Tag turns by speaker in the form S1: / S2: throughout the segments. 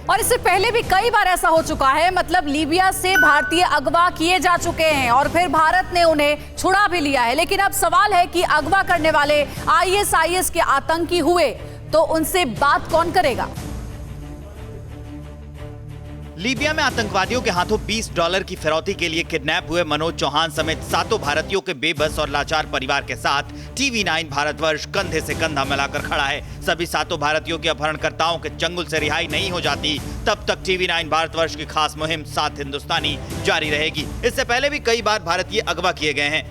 S1: और इससे पहले भी कई बार ऐसा हो चुका है, मतलब लीबिया से भारतीय अगवा किए जा चुके हैं और फिर भारत ने उन्हें छुड़ा भी लिया है। लेकिन अब सवाल है कि अगवा करने वाले आईएसआईएस के आतंकी हुए तो उनसे बात कौन करेगा।
S2: लीबिया में आतंकवादियों के हाथों $20 की फिरौती के लिए किडनैप हुए मनोज चौहान समेत 7 भारतीयों के बेबस और लाचार परिवार के साथ TV9 भारतवर्ष कंधे से कंधा मिलाकर खड़ा है। सभी 7 भारतीयों के अपहरणकर्ताओं के चंगुल से रिहाई नहीं हो जाती तब तक TV9 भारतवर्ष की खास मुहिम 7 हिंदुस्तानी जारी रहेगी। इससे पहले भी कई बार भारतीय अगवा किए गए हैं।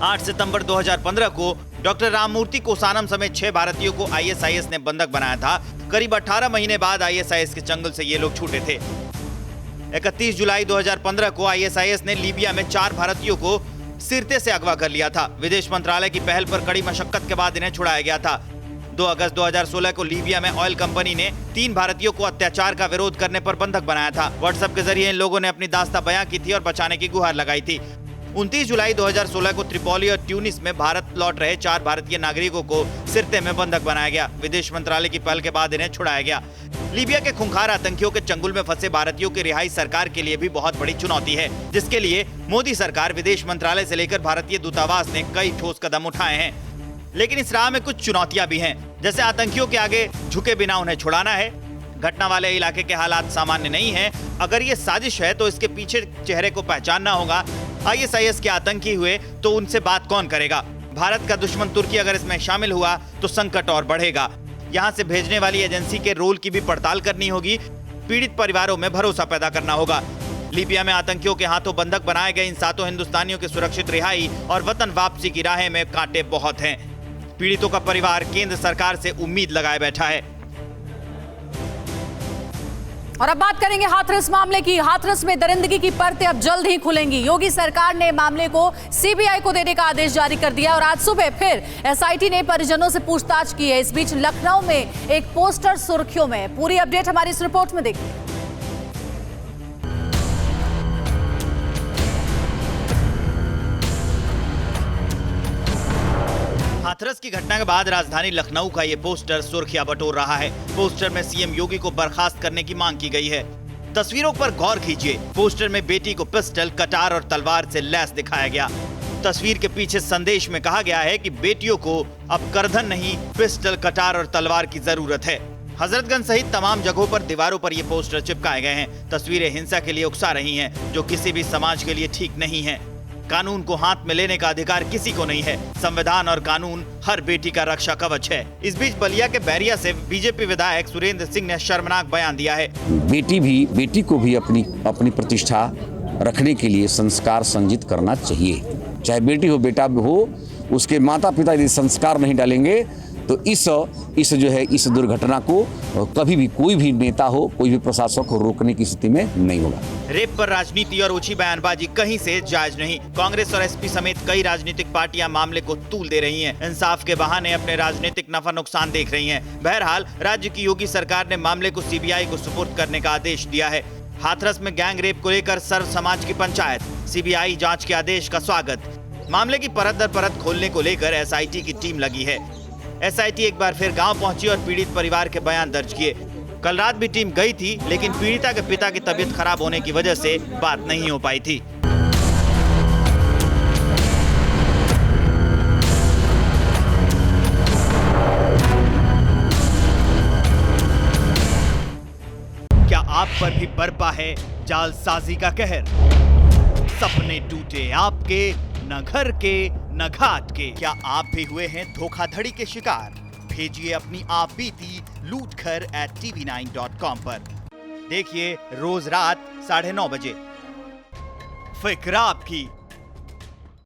S2: 8 सितंबर 2015 को डॉक्टर राममूर्ति कोसानम समेत 6 भारतीयों को आईएसआईएस ने बंधक बनाया था। करीब 18 महीने बाद आईएसआईएस के चंगुल से ये लोग छूटे थे। 31 जुलाई 2015 को आईएसआईएस ने लीबिया में 4 भारतीयों को सिरते से अगवा कर लिया था। विदेश मंत्रालय की पहल पर कड़ी मशक्कत के बाद इन्हें छुड़ाया गया था। 2 अगस्त 2016 को लीबिया में ऑयल कंपनी ने 3 भारतीयों को अत्याचार का विरोध करने पर बंधक बनाया था। व्हाट्सएप के जरिए इन लोगों ने अपनी दास्तां बयां की थी और बचाने की गुहार लगाई थी। 29 जुलाई 2016 को त्रिपोली और ट्यूनिस में भारत लौट रहे 4 भारतीय नागरिकों को सिरते में बंधक बनाया गया। विदेश मंत्रालय की पहल के बाद इन्हें छुड़ाया गया। लीबिया के खूंखार आतंकियों के चंगुल में फंसे भारतीयों की रिहाई सरकार के लिए भी बहुत बड़ी चुनौती है, जिसके लिए मोदी सरकार, विदेश मंत्रालय से लेकर भारतीय दूतावास ने कई ठोस कदम उठाए हैं। लेकिन इस राह में कुछ चुनौतियां भी हैं, जैसे आतंकियों के आगे झुके बिना उन्हें छुड़ाना है। घटना वाले इलाके के हालात सामान्य नहीं है। अगर ये साजिश है तो इसके पीछे चेहरे को पहचानना होगा। आईएसआईएस के आतंकी हुए तो उनसे बात कौन करेगा। भारत का दुश्मन तुर्की अगर इसमें शामिल हुआ तो संकट और बढ़ेगा। यहाँ से भेजने वाली एजेंसी के रोल की भी पड़ताल करनी होगी। पीड़ित परिवारों में भरोसा पैदा करना होगा। लीबिया में आतंकियों के हाथों बंधक बनाए गए इन 7 हिंदुस्तानियों की सुरक्षित रिहाई और वतन वापसी की राह में कांटे बहुत हैं। पीड़ितों का परिवार केंद्र सरकार से उम्मीद लगाए बैठा है।
S1: और अब बात करेंगे हाथरस मामले की। हाथरस में दरिंदगी की परतें अब जल्द ही खुलेंगी। योगी सरकार ने मामले को सीबीआई को देने का आदेश जारी कर दिया और आज सुबह फिर एसआईटी ने परिजनों से पूछताछ की है। इस बीच लखनऊ में एक पोस्टर सुर्खियों में। पूरी अपडेट हमारी इस रिपोर्ट में देखिए।
S2: हाथरस की घटना के बाद राजधानी लखनऊ का ये पोस्टर सुर्खियां बटोर रहा है। पोस्टर में सीएम योगी को बर्खास्त करने की मांग की गई है। तस्वीरों पर गौर कीजिए। पोस्टर में बेटी को पिस्टल, कटार और तलवार से लैस दिखाया गया। तस्वीर के पीछे संदेश में कहा गया है कि बेटियों को अब करधन नहीं, पिस्टल, कटार और तलवार की जरूरत है। हजरतगंज सहित तमाम जगहों पर दीवारों पर ये पोस्टर चिपकाए गए हैं। तस्वीरें हिंसा के लिए उकसा रही हैं, जो किसी भी समाज के लिए ठीक नहीं है। कानून को हाथ में लेने का अधिकार किसी को नहीं है। संविधान और कानून हर बेटी का रक्षा कवच है। इस बीच बलिया के बैरिया से बीजेपी विधायक सुरेंद्र सिंह ने शर्मनाक बयान दिया है।
S3: बेटी को भी अपनी प्रतिष्ठा रखने के लिए संस्कार संजित करना चाहिए। चाहे बेटी हो बेटा हो, उसके माता पिता यदि संस्कार नहीं डालेंगे तो इस दुर्घटना को कभी भी कोई भी नेता हो, कोई भी प्रशासक को रोकने की स्थिति में नहीं होगा।
S2: रेप पर राजनीति और ऊंची बयानबाजी कहीं से जायज नहीं। कांग्रेस और एसपी समेत कई राजनीतिक पार्टियां मामले को तूल दे रही हैं। इंसाफ के बहाने अपने राजनीतिक नफा नुकसान देख रही हैं। बहरहाल राज्य की योगी सरकार ने मामले को सीबीआई को सुपुर्द करने का आदेश दिया है। हाथरस में गैंग रेप को लेकर सर्व समाज की पंचायत। सीबीआई जांच के आदेश का स्वागत। मामले की परत दर परत खोलने को लेकर एसआईटी की टीम लगी है। एसआईटी एक बार फिर गांव पहुंची और पीड़ित परिवार के बयान दर्ज किए। कल रात भी टीम गई थी, लेकिन पीड़िता के पिता की तबीयत खराब होने की वजह से बात नहीं हो पाई थी। क्या आप पर भी बरपा है जालसाजी का कहर? सपने टूटे आपके, न घर के न घाट के। क्या आप भी हुए हैं धोखाधड़ी के शिकार? भेजिए अपनी आप बीती lootkhar@tv9.com पर। देखिए रोज रात 9:30 बजे। फिक्र आपकी।